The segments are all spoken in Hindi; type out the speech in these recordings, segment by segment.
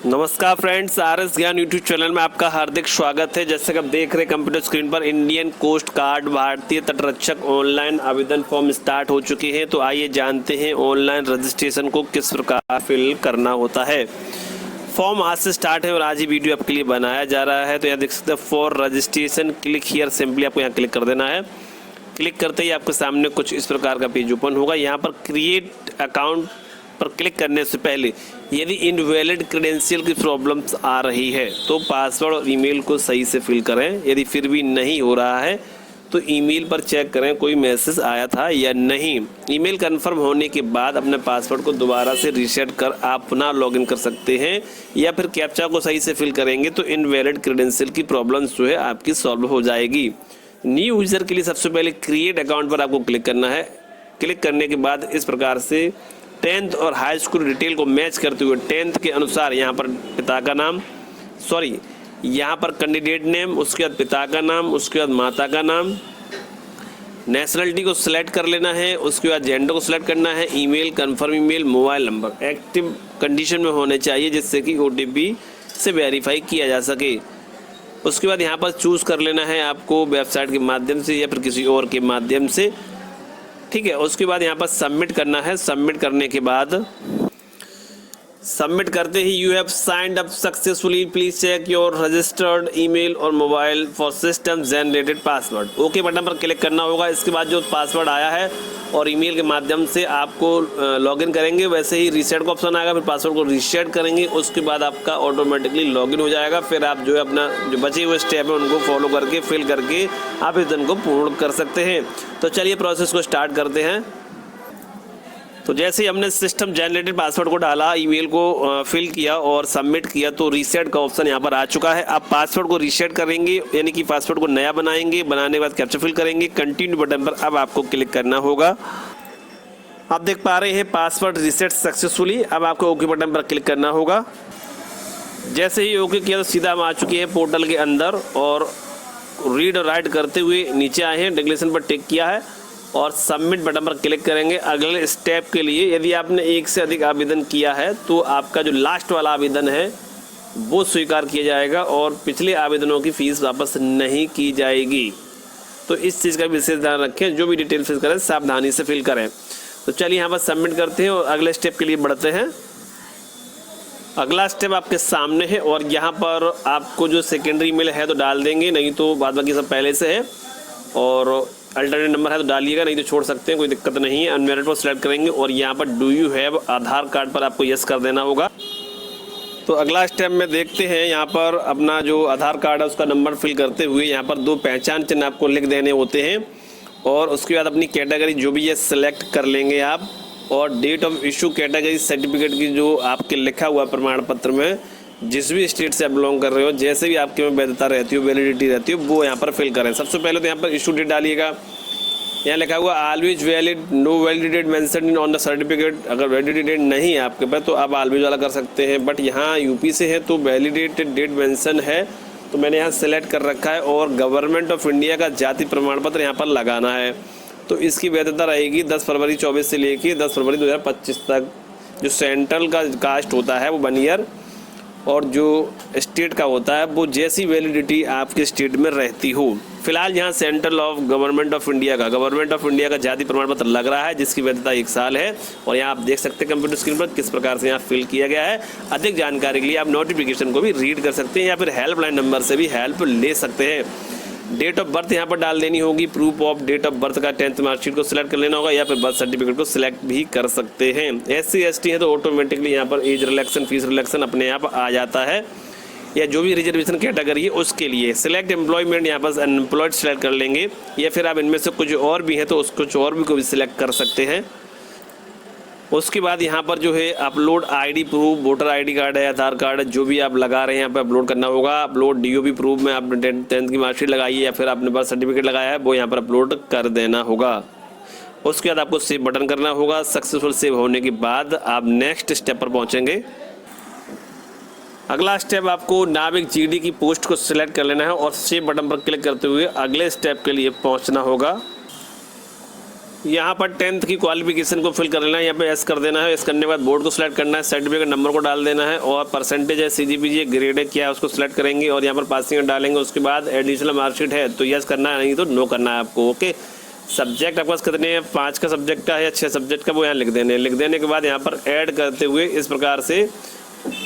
नमस्कार फ्रेंड्स, RS ज्ञान यूट्यूब चैनल में आपका हार्दिक स्वागत है। जैसे कि आप देख रहे हैं कंप्यूटर स्क्रीन पर इंडियन कोस्ट गार्ड भारतीय तटरक्षक ऑनलाइन आवेदन फॉर्म स्टार्ट हो चुके हैं। तो आइए जानते हैं ऑनलाइन रजिस्ट्रेशन को किस प्रकार फिल करना होता है। फॉर्म आज से स्टार्ट है और आज ही वीडियो आपके लिए बनाया जा रहा है। तो यहाँ देख सकते हैं for registration click here, simply आपको यहाँ क्लिक कर देना है। क्लिक करते ही आपके सामने कुछ इस प्रकार का पेज ओपन होगा। यहाँ पर क्रिएट अकाउंट पर क्लिक करने से पहले यदि इनवैलिड क्रेडेंशियल की प्रॉब्लम्स आ रही है तो पासवर्ड और ईमेल को सही से फिल करें। यदि फिर भी नहीं हो रहा है तो ईमेल पर चेक करें कोई मैसेज आया था या नहीं। ईमेल कंफर्म होने के बाद अपने पासवर्ड को दोबारा से रीसेट कर आप पुनः लॉगिन कर सकते हैं, या फिर कैप्चा को सही से फिल करेंगे तो इनवैलिड क्रेडेंशियल की प्रॉब्लम्स जो है आपकी सॉल्व हो जाएगी। न्यू यूज़र के लिए सबसे पहले क्रिएट अकाउंट पर आपको क्लिक करना है। क्लिक करने के बाद इस प्रकार से 10th और हाई स्कूल डिटेल को मैच करते हुए 10th के अनुसार यहाँ पर पिता का नाम, यहाँ पर कैंडिडेट नेम, उसके बाद पिता का नाम, उसके बाद माता का नाम, नेशनलिटी को सिलेक्ट कर लेना है, उसके बाद जेंडर को सिलेक्ट करना है, email, confirm email, mobile number active condition में होने चाहिए जिससे कि OTP से वेरीफाई किया जा सके। उसके बाद यहाँ पर चूज़ कर लेना है आपको वेबसाइट के माध्यम से या फिर किसी और के माध्यम से, ठीक है। उसके बाद यहाँ पर सबमिट करना है। सबमिट करने के बाद सबमिट करते ही you have signed up successfully, please check your registered email और mobile for system generated password. Okay button पर क्लिक करना होगा। इसके बाद जो पासवर्ड आया है और ईमेल के माध्यम से आपको लॉगिन करेंगे, वैसे ही रीसेट का ऑप्शन आएगा, फिर पासवर्ड को रीसेट करेंगे। उसके बाद आपका ऑटोमेटिकली लॉगिन हो जाएगा। फिर आप जो है अपना जो बचे हुए स्टेप है उनको फॉलो करके फिल करके आवेदन को पूर्ण कर सकते हैं। तो चलिए प्रोसेस को स्टार्ट करते हैं। तो जैसे ही हमने सिस्टम जनरेटेड पासवर्ड को डाला, ईमेल को फिल किया और सबमिट किया तो रीसेट का ऑप्शन यहाँ पर आ चुका है। आप पासवर्ड को रीसेट करेंगे, यानी कि पासवर्ड को नया बनाएंगे। बनाने के बाद कैप्चा फिल करेंगे। कंटिन्यू बटन पर अब आपको क्लिक करना होगा। आप देख पा रहे हैं पासवर्ड रीसेट सक्सेसफुली। अब आपको ओके बटन पर क्लिक करना होगा। जैसे ही ओके किया तो सीधा हम आ चुके हैं पोर्टल के अंदर और रीड और राइट करते हुए नीचे आए हैं। डिक्लेरेशन पर टिक किया है और सबमिट बटन पर क्लिक करेंगे। अगले स्टेप के लिए यदि आपने एक से अधिक आवेदन किया है तो आपका जो लास्ट वाला आवेदन है वो स्वीकार किया जाएगा और पिछले आवेदनों की फ़ीस वापस नहीं की जाएगी। तो इस चीज़ का विशेष ध्यान रखें। जो भी डिटेल फिल करें सावधानी से फिल करें। तो चलिए यहाँ पर सबमिट करते हैं और अगले स्टेप के लिए बढ़ते हैं। अगला स्टेप आपके सामने है और यहाँ पर आपको जो सेकेंडरी ईमेल है तो डाल देंगे, नहीं तो बाद बाकी सब पहले से है। और अल्टरनेट नंबर है तो डालिएगा, नहीं तो छोड़ सकते हैं, कोई दिक्कत नहीं है। अनमैरिड पर सिलेक्ट करेंगे और यहाँ पर do you have Aadhaar card पर आपको यस कर देना होगा। तो अगला स्टेप में देखते हैं। यहाँ पर अपना जो आधार कार्ड है उसका नंबर फिल करते हुए यहाँ पर 2 पहचान चिन्ह आपको लिख देने होते हैं और उसके बाद अपनी कैटेगरी जो भी है सिलेक्ट कर लेंगे आप। और date of issue category certificate की जो आपके लिखा हुआ प्रमाण पत्र में जिस भी स्टेट से आप बिलोंग कर रहे हो, जैसे भी आपके में वैधता रहती हो, वैलिडिटी रहती हो, वो यहाँ पर फिल करें। सबसे पहले तो यहाँ पर इशू डेट डालिएगा। यहाँ लिखा हुआ always valid, no validity date mention on the certificate. अगर वैलिडिटी डेट नहीं है आपके पास तो आप ऑलवेज वाला कर सकते हैं, बट यहाँ यूपी से है तो वैलिडेटेड डेट मेंशन है तो मैंने यहाँ सेलेक्ट कर रखा है। और गवर्नमेंट ऑफ इंडिया का जाति प्रमाण पत्र यहाँ पर लगाना है। तो इसकी वैधता रहेगी 10 फरवरी 24 से लेके 10 फरवरी 2025 तक। जो सेंट्रल का कास्ट होता है वो 1 ईयर और जो स्टेट का होता है वो जैसी वैलिडिटी आपके स्टेट में रहती हो। फिलहाल यहाँ central of government of India का जाति प्रमाण पत्र लग रहा है जिसकी वैधता 1 साल है। और यहाँ आप देख सकते हैं कंप्यूटर स्क्रीन पर किस प्रकार से यहाँ फिल किया गया है। अधिक जानकारी के लिए आप नोटिफिकेशन को भी रीड कर सकते हैं या फिर हेल्पलाइन नंबर से भी हेल्प ले सकते हैं। डेट ऑफ बर्थ यहाँ पर डाल देनी होगी। Proof of date of birth का 10th मार्कशीट को सिलेक्ट कर लेना होगा या फिर बर्थ सर्टिफिकेट को सिलेक्ट भी कर सकते हैं। SC ST है तो ऑटोमेटिकली यहाँ पर एज रिलैक्सन, फीस रिलैक्सन अपने आप आ जाता है। या जो भी रिजर्वेशन कैटेगरी है उसके लिए सिलेक्ट एम्प्लॉयमेंट, यहाँ पर अनएम्प्लॉयड सिलेक्ट कर लेंगे या फिर आप इनमें से कुछ और भी हैं तो कुछ और भी को भी सिलेक्ट कर सकते हैं। उसके बाद यहाँ पर जो है upload ID proof, voter ID card है, आधार कार्ड है, जो भी आप लगा रहे हैं यहाँ पर अपलोड करना होगा। अपलोड DOB प्रूफ में आपने 10th की मार्कशीट लगाई है या फिर आपने बर्थ सर्टिफिकेट लगाया है वो यहाँ पर अपलोड कर देना होगा। उसके बाद आपको सेव बटन करना होगा। सक्सेसफुल सेव होने के बाद आप नेक्स्ट स्टेप पर पहुँचेंगे। अगला स्टेप आपको नाविक GD की पोस्ट को सिलेक्ट कर लेना है और सेव बटन पर क्लिक करते हुए अगले स्टेप के लिए पहुँचना होगा। यहाँ पर 10th की क्वालिफिकेशन को फिल कर लेना है, यहाँ पे एस कर देना है। एस करने के बाद बोर्ड को सिलेक्ट करना है, सर्टिफिकेट नंबर को डाल देना है और परसेंटेज है, सीजीपीजी है, ग्रेड है क्या है उसको सिलेक्ट करेंगे और यहाँ पर पासिंग डालेंगे। उसके बाद एडिशनल मार्कशीट है तो यस करना है, नहीं तो नो करना है आपको। ओके, सब्जेक्ट आपके पास कितने हैं, 5 का सब्जेक्ट का है या 6 सब्जेक्ट का, वो यहाँ लिख देने। लिख देने के बाद यहाँ पर ऐड करते हुए इस प्रकार से,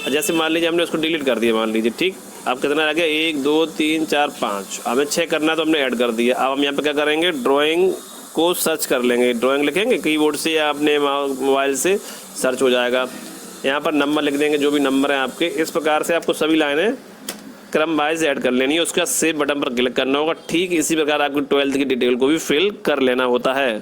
जैसे मान लीजिए हमने उसको डिलीट कर दिया, मान लीजिए, ठीक। अब कितना रह गया, 1 2 3 4 5, हमें 6 करना है तो हमने ऐड कर दिया। अब हम यहाँ पे क्या करेंगे, ड्राइंग को सर्च कर लेंगे। ड्राइंग लिखेंगे कीबोर्ड से या अपने मोबाइल से सर्च हो जाएगा। यहाँ पर नंबर लिख देंगे, जो भी नंबर है आपके। इस प्रकार से आपको सभी लाइनें क्रम वाइज ऐड कर लेनी है। उसके बाद सेव बटन पर क्लिक करना होगा। ठीक इसी प्रकार आपकी 12th की डिटेल को भी फिल कर लेना होता है।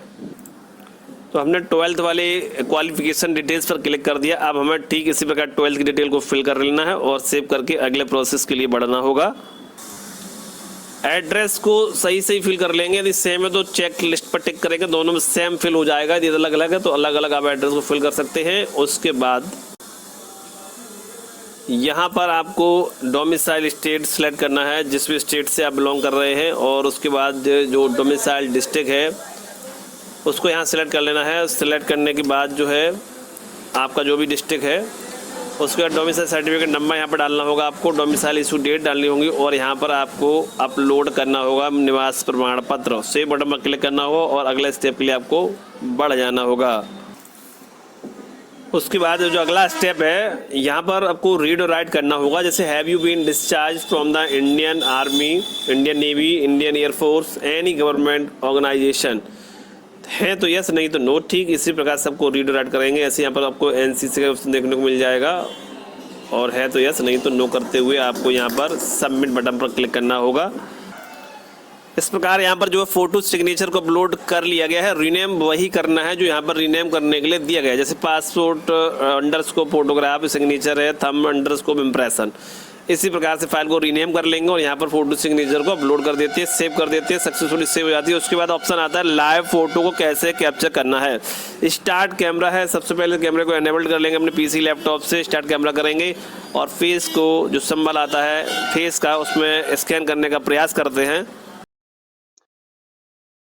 तो हमने 12th वाले क्वालिफिकेशन डिटेल्स पर क्लिक कर दिया। अब हमें ठीक इसी प्रकार 12th की डिटेल को फिल कर लेना है और सेव करके अगले प्रोसेस के लिए बढ़ना होगा। एड्रेस को सही सही फिल कर लेंगे। यदि सेम है तो चेक लिस्ट पर टिक करेंगे, दोनों में सेम फिल हो जाएगा। यदि अलग अलग है तो अलग अलग आप एड्रेस को फिल कर सकते हैं। उसके बाद यहाँ पर आपको डोमिसाइल स्टेट सेलेक्ट करना है, जिस भी स्टेट से आप बिलोंग कर रहे हैं, और उसके बाद जो डोमिसाइल डिस्ट्रिक्ट है उसको यहाँ सेलेक्ट कर लेना है। सेलेक्ट करने के बाद जो है आपका जो भी डिस्ट्रिक्ट है उसके बाद डोमिसाइल सर्टिफिकेट नंबर यहाँ पर डालना होगा आपको, डोमिसाइल इशू डेट डालनी होगी और यहाँ पर आपको अपलोड करना होगा निवास प्रमाण पत्र। सेव बटन पर क्लिक करना होगा और अगले स्टेप के लिए आपको बढ़ जाना होगा। उसके बाद जो अगला स्टेप है, यहाँ पर आपको रीड और राइट करना होगा। जैसे have you been discharge from the Indian Army, Indian Navy, Indian air force, any government organisation, है तो यस, नहीं तो नो। ठीक इसी प्रकार से आपको रीड और राइट करेंगे। ऐसे यहाँ पर आपको एनसीसी का ऑप्शन देखने को मिल जाएगा और है तो यस, नहीं तो नो करते हुए आपको यहाँ पर सबमिट बटन पर क्लिक करना होगा। इस प्रकार यहाँ पर जो है फोटो सिग्नेचर को अपलोड कर लिया गया है। रीनेम वही करना है जो यहाँ पर रीनेम करने के लिए दिया गया है। जैसे पासपोर्ट अंडरस्कोप फोटोग्राफ सिग्नेचर है, थंब अंडरस्कोप इम्प्रेशन। इसी प्रकार से फाइल को रीनेम कर लेंगे और यहाँ पर फोटो सिग्नेचर को अपलोड कर देते हैं, सेव कर देते हैं। सक्सेसफुली सेव हो जाती है। उसके बाद ऑप्शन आता है लाइव फोटो को कैसे कैप्चर करना है। स्टार्ट कैमरा है, सबसे पहले कैमरे को एनेबल्ड कर लेंगे अपने पीसी लैपटॉप से। स्टार्ट कैमरा करेंगे और फेस को जो सिंबल आता है फेस का, उसमें स्कैन करने का प्रयास करते हैं।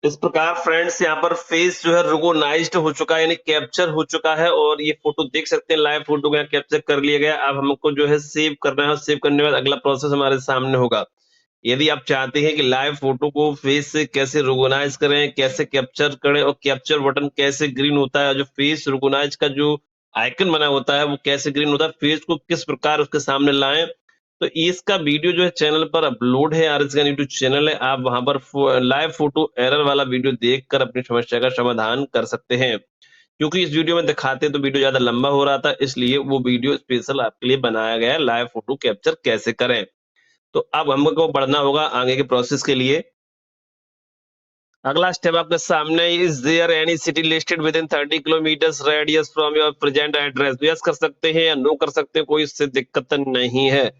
इस प्रकार फ्रेंड्स यहाँ पर फेस जो है रिकॉग्नाइज्ड हो चुका है, यानी कैप्चर हो चुका है और ये फोटो देख सकते हैं लाइव फोटो को यहाँ कैप्चर कर लिया गया। अब हमको जो है सेव करना है और सेव करने के बाद अगला प्रोसेस हमारे सामने होगा। यदि आप चाहते हैं कि लाइव फोटो को फेस से कैसे रिकॉग्नाइज करें, कैसे कैप्चर करें और कैप्चर बटन कैसे ग्रीन होता है, जो फेस रिकॉग्नाइज का जो आइकन बना होता है वो कैसे ग्रीन होता है, फेस को किस प्रकार उसके सामने लाएं, तो इसका वीडियो जो है चैनल पर अपलोड है। आरएस ज्ञान यूट्यूब चैनल है, आप वहां पर लाइव फोटो एरर वाला वीडियो देखकर अपनी समस्या का समाधान कर सकते हैं। क्योंकि इस वीडियो में दिखाते तो वीडियो ज्यादा लंबा हो रहा था, इसलिए वो वीडियो स्पेशल आपके लिए बनाया गया है, लाइव फोटो कैप्चर कैसे करें। तो अब हमको बढ़ना होगा आगे के प्रोसेस के लिए। अगला स्टेप आपके सामने, is there any city listed within 30 kilometres radius from your present address. Yes कर सकते हैं या नो कर सकते हैं, कोई इससे दिक्कत नहीं है।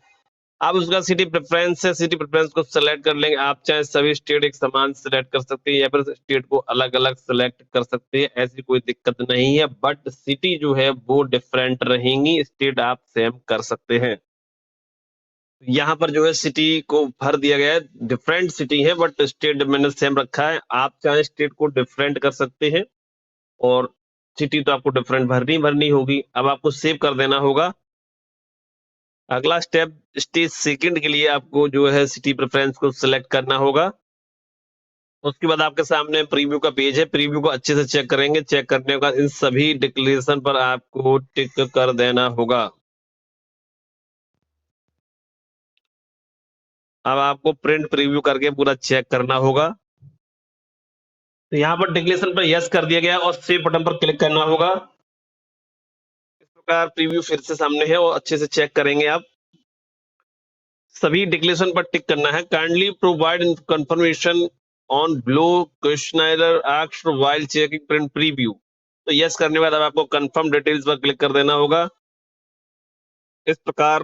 अब उसका सिटी प्रेफरेंस है, सिटी प्रेफरेंस को सेलेक्ट कर लेंगे। आप चाहे सभी स्टेट एक समान सेलेक्ट कर सकते हैं या फिर स्टेट को अलग अलग सेलेक्ट कर सकते हैं, ऐसी कोई दिक्कत नहीं है। बट सिटी जो है वो डिफरेंट रहेंगी, स्टेट आप सेम कर सकते हैं। यहाँ पर जो है सिटी को भर दिया गया है, डिफरेंट सिटी है बट स्टेट मैंने सेम रखा है। आप चाहे स्टेट को डिफरेंट कर सकते हैं और सिटी तो आपको डिफरेंट भरनी भरनी होगी। अब आपको सेव कर देना होगा। अगला स्टेप, स्टेज सेकंड के लिए आपको जो है सिटी प्रेफरेंस को सिलेक्ट करना होगा। उसके बाद आपके सामने प्रीव्यू का पेज है, प्रीव्यू को अच्छे से चेक करेंगे। चेक करने के बाद इन सभी डिक्लेरेशन पर आपको टिक कर देना होगा। अब आपको प्रिंट प्रीव्यू करके पूरा चेक करना होगा। तो यहाँ पर डिक्लेरेशन पर यस कर दिया गया और सेव बटन पर क्लिक करना होगा। इस प्रकार प्रीव्यू फिर से सामने है और अच्छे से चेक करेंगे आप। सभी डिक्लेरेशन पर टिक करना है। Kindly provide confirmation on below questionnaire asked while checking print preview. तो यस करने के बाद अब आपको कंफर्म डिटेल्स पर क्लिक कर देना होगा। इस प्रकार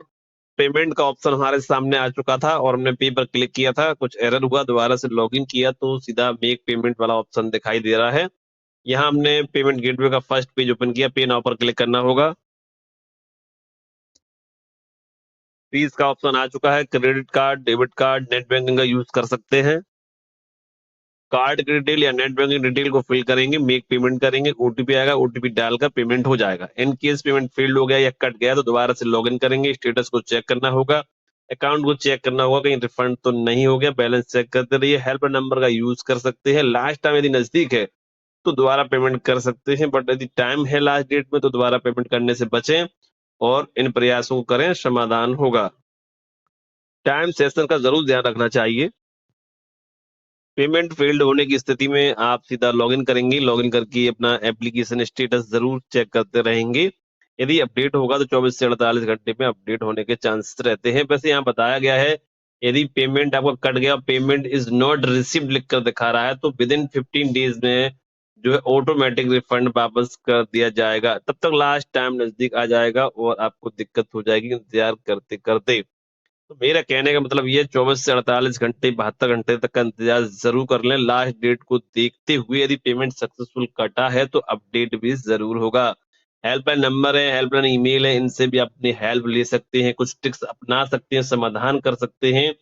पेमेंट का ऑप्शन हमारे सामने आ चुका था और हमने पे पर क्लिक किया था, कुछ एरर हुआ, दोबारा से लॉगिन किया तो सीधा मेक पेमेंट वाला ऑप्शन दिखाई दे रहा है। यहाँ हमने पेमेंट गेटवे का फर्स्ट पेज ओपन किया, पे नाउ पर क्लिक करना होगा। फीस का ऑप्शन आ चुका है, credit card, debit card, net banking का यूज कर सकते हैं। कार्ड की डिटेल या नेट बैंकिंग डिटेल को फिल करेंगे, मेक पेमेंट करेंगे, ओटीपी आएगा, ओटीपी डालकर पेमेंट हो जाएगा। इन केस पेमेंट फेल्ड हो गया या कट गया तो दोबारा से लॉगिन करेंगे, स्टेटस को चेक करना होगा, अकाउंट को चेक करना होगा कहीं रिफंड तो नहीं हो गया, बैलेंस चेक करते रहिए। हेल्प नंबर का यूज कर सकते हैं, लास्ट टाइम यदि नजदीक है तो दोबारा पेमेंट कर सकते हैं, बट यदि टाइम है लास्ट डेट में तो दोबारा पेमेंट करने से बचें और इन प्रयासों को करें, समाधान होगा। टाइम सेशन का जरूर ध्यान रखना चाहिए। पेमेंट फेल्ड होने की स्थिति में आप सीधा लॉगिन करेंगे, लॉगिन करके अपना एप्लीकेशन स्टेटस जरूर चेक करते रहेंगे। यदि अपडेट होगा तो 24 से 48 घंटे में अपडेट होने के चांसेस रहते हैं। वैसे यहाँ बताया गया है यदि पेमेंट आपका कट गया, पेमेंट इज नॉट रिसीव्ड लिख कर दिखा रहा है, तो विद इन 15 डेज में जो है ऑटोमेटिक रिफंड वापस कर दिया जाएगा। तब तक लास्ट टाइम नजदीक आ जाएगा और आपको दिक्कत हो जाएगी इंतजार करते करते। तो मेरा कहने का मतलब ये 24 से 48 घंटे 72 घंटे तक का इंतजार जरूर कर लें। लास्ट डेट को देखते हुए यदि पेमेंट सक्सेसफुल कटा है तो अपडेट भी जरूर होगा। हेल्पलाइन नंबर है, हेल्पलाइन ईमेल है, इनसे भी अपनी हेल्प ले सकते हैं, कुछ ट्रिक्स अपना सकते हैं, समाधान कर सकते हैं।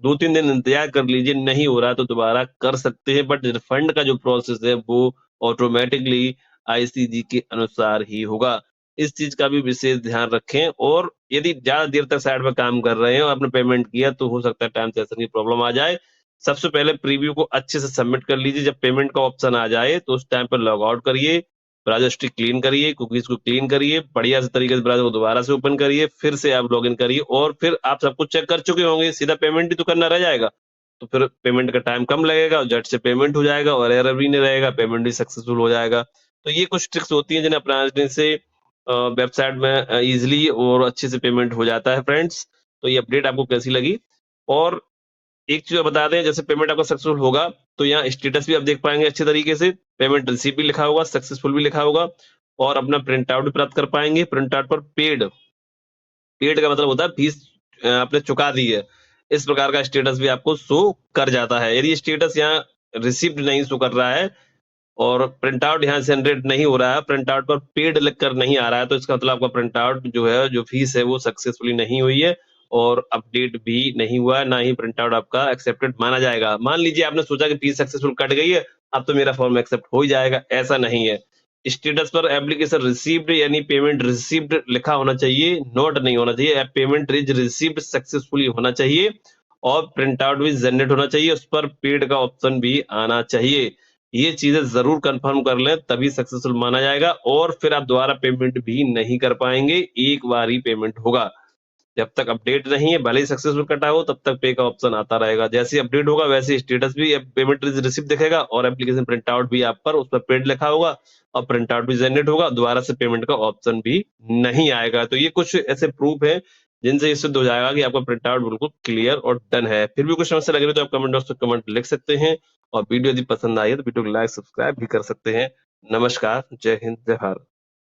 2-3 दिन इंतजार कर लीजिए, नहीं हो रहा तो दोबारा कर सकते हैं, बट रिफंड का जो प्रोसेस है वो ऑटोमेटिकली आईसीजी के अनुसार ही होगा। इस चीज का भी विशेष ध्यान रखें। और यदि ज्यादा देर तक साइड में काम कर रहे हैं और आपने पेमेंट किया तो हो सकता है टाइम सेशन की प्रॉब्लम आ जाए। सबसे पहले प्रीव्यू को अच्छे से सबमिट कर लीजिए। जब पेमेंट का ऑप्शन आ जाए तो उस टाइम पर लॉग आउट करिए, ब्राउजर हिस्ट्री क्लीन करिए, कुकीज को क्लीन करिए, बढ़िया से तरीके से ब्राउजर को दोबारा से ओपन करिए, फिर से आप लॉगिन करिए और फिर आप सब कुछ चेक कर चुके होंगे, सीधा पेमेंट ही तो करना रह जाएगा। तो फिर पेमेंट का टाइम कम लगेगा और झट से पेमेंट हो जाएगा और एरर भी नहीं रहेगा, पेमेंट भी सक्सेसफुल हो जाएगा। तो ये कुछ ट्रिक्स होती हैं जिन्हें अपनाने से वेबसाइट में इजीली और अच्छे से पेमेंट हो जाता है फ्रेंड्स। तो ये अपडेट आपको कैसी लगी? और एक चीज बता दें, जैसे पेमेंट आपका सक्सेसफुल होगा तो यहाँ स्टेटस भी आप देख पाएंगे अच्छे तरीके से, पेमेंट रिसीव भी लिखा होगा, सक्सेसफुल भी लिखा होगा और अपना प्रिंट आउट भी प्राप्त कर पाएंगे। प्रिंट आउट पर पेड, पेड का मतलब होता है फीस आपने चुका दी है, इस प्रकार का स्टेटस भी आपको शो कर जाता है। यदि स्टेटस यहाँ रिसीव्ड नहीं शो कर रहा है और प्रिंट आउट यहाँ से जनरेट नहीं हो रहा है, प्रिंट आउट पर पेड लिख कर नहीं आ रहा है, तो इसका मतलब आपका प्रिंट आउट जो है, जो फीस है वो सक्सेसफुली नहीं हुई है और अपडेट भी नहीं हुआ है, ना ही प्रिंट आउट आपका एक्सेप्टेड माना जाएगा। मान लीजिए आपने सोचा कि फीस सक्सेसफुल कट गई है, अब तो मेरा फॉर्म एक्सेप्ट हो ही जाएगा, ऐसा नहीं है। स्टेटस पर एप्लीकेशन रिसीव्ड यानी पेमेंट रिसीव्ड लिखा होना चाहिए, नोट नहीं होना चाहिए। पेमेंट इज रिसीव्ड सक्सेसफुली होना चाहिए और प्रिंट आउट भी जनरेट होना चाहिए, उस पर पेड का ऑप्शन भी आना चाहिए। ये चीजें जरूर कंफर्म कर लें, तभी सक्सेसफुल माना जाएगा और फिर आप दोबारा पेमेंट भी नहीं कर पाएंगे, एक बार ही पेमेंट होगा। जब तक अपडेट नहीं है, भले ही सक्सेसफुल कटा हो, तब तक पे का ऑप्शन आता रहेगा। जैसे अपडेट होगा वैसे स्टेटस भी पेमेंट रिसीव दिखेगा और एप्लीकेशन प्रिंट आउट भी आप पर उस पर पेड लिखा होगा और प्रिंट आउट भी जनरेट होगा, दोबारा से पेमेंट का ऑप्शन भी नहीं आएगा। तो ये कुछ ऐसे प्रूफ है जिनसे ये सिद्ध हो जाएगा कि आपका प्रिंट आउट बिल्कुल क्लियर और डन है। फिर भी कुछ समस्या लग रही है तो आप कमेंट बॉक्स में कमेंट लिख सकते हैं और वीडियो यदि पसंद आई है तो वीडियो को लाइक सब्सक्राइब भी कर सकते हैं। नमस्कार, जय हिंद, जय भारत।